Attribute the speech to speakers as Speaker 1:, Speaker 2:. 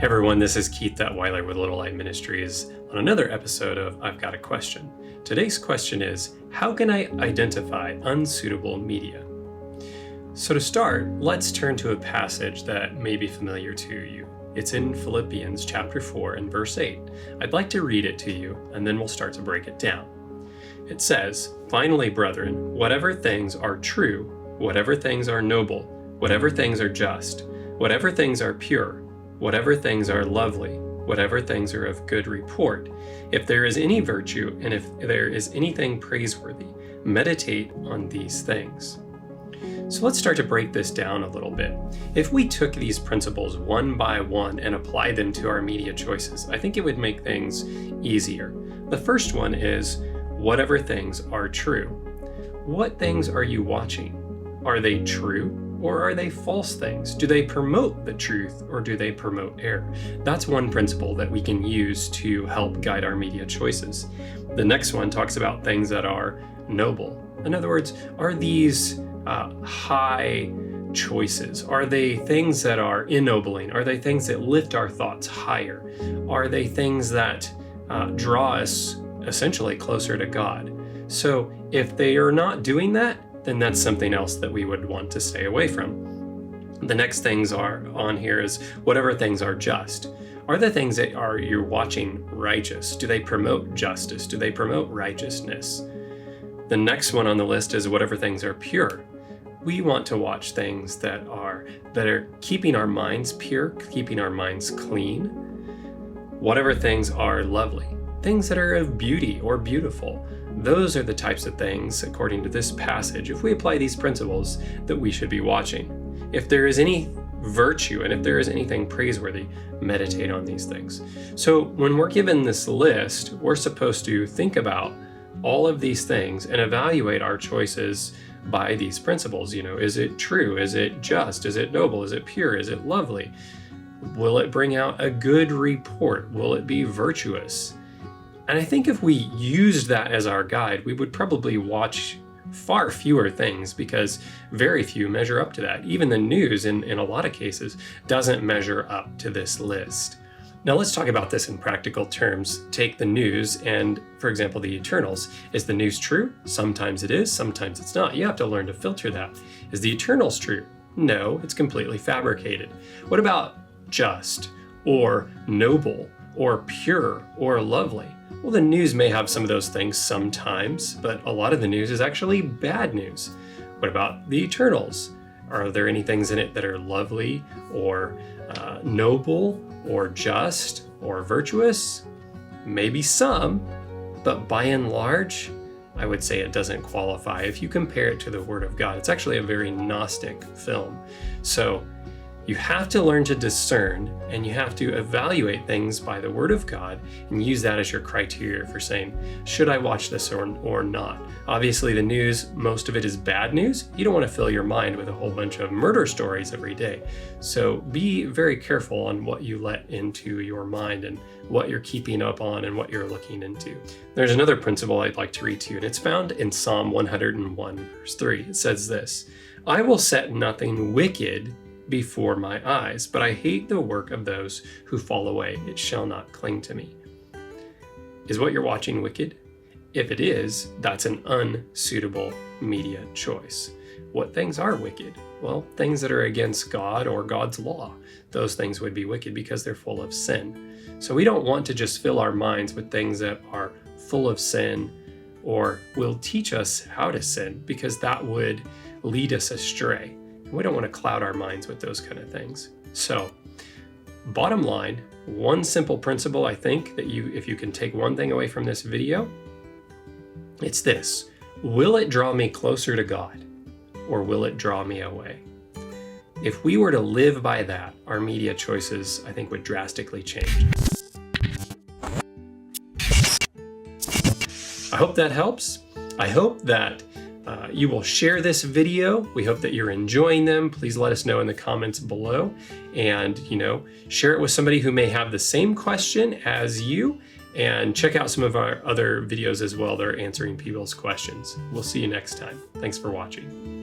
Speaker 1: Hey everyone, this is Keith Weiler with Little Light Ministries on another episode of I've Got a Question. Today's question is, how can I identify unsuitable media? So to start, let's turn to a passage that may be familiar to you. It's in Philippians chapter 4 and verse 8. I'd like to read it to you, and then we'll start to break it down. It says, "Finally, brethren, whatever things are true, whatever things are noble, whatever things are just, whatever things are pure, whatever things are lovely, whatever things are of good report, if there is any virtue and if there is anything praiseworthy, meditate on these things." So let's start to break this down a little bit. If we took these principles one by one and applied them to our media choices, I think it would make things easier. The first one is, whatever things are true. What things are you watching? Are they true? Or are they false things? Do they promote the truth or do they promote error? That's one principle that we can use to help guide our media choices. The next one talks about things that are noble. In other words, are these high choices? Are they things that are ennobling? Are they things that lift our thoughts higher? Are they things that draw us essentially closer to God? So if they are not doing that, then that's something else that we would want to stay away from. The next things are on here is whatever things are just. Are the things that you're watching righteous? Do they promote justice? Do they promote righteousness? The next one on the list is whatever things are pure. We want to watch things that are keeping our minds pure, keeping our minds clean. Whatever things are lovely, things that are of beauty or beautiful. Those are the types of things, according to this passage, if we apply these principles, that we should be watching. If there is any virtue and if there is anything praiseworthy, meditate on these things. So when we're given this list, we're supposed to think about all of these things and evaluate our choices by these principles. Is it true? Is it just? Is it noble? Is it pure? Is it lovely? Will it bring out a good report? Will it be virtuous? And I think if we used that as our guide, we would probably watch far fewer things because very few measure up to that. Even the news, in a lot of cases, doesn't measure up to this list. Now let's talk about this in practical terms. Take the news and, for example, the Eternals. Is the news true? Sometimes it is, sometimes it's not. You have to learn to filter that. Is the Eternals true? No, it's completely fabricated. What about just, or noble, or pure, or lovely? Well, the news may have some of those things sometimes, but a lot of the news is actually bad news. What about the Eternals? Are there any things in it that are lovely, or noble, or just, or virtuous? Maybe some, but by and large, I would say it doesn't qualify. If you compare it to the Word of God, it's actually a very Gnostic film. So you have to learn to discern, and you have to evaluate things by the Word of God and use that as your criteria for saying, should I watch this or not? Obviously, the news, most of it is bad news. You don't want to fill your mind with a whole bunch of murder stories every day. So be very careful on what you let into your mind and what you're keeping up on and what you're looking into. There's another principle I'd like to read to you, and it's found in Psalm 101, verse 3. It says this, "I will set nothing wicked before my eyes, but I hate the work of those who fall away. It shall not cling to me." Is what you're watching wicked? If it is, that's an unsuitable media choice. What things are wicked? Well, things that are against God or God's law. Those things would be wicked because they're full of sin. So we don't want to just fill our minds with things that are full of sin or will teach us how to sin, because that would lead us astray. We don't want to cloud our minds with those kind of things. So, bottom line, one simple principle I think that if you can take one thing away from this video, it's this: will it draw me closer to God, or will it draw me away? If we were to live by that, our media choices, I think, would drastically change. I hope that helps. I hope that you will share this video. We hope that you're enjoying them. Please let us know in the comments below, and share it with somebody who may have the same question as you, and check out some of our other videos as well that are answering people's questions. We'll see you next time. Thanks for watching.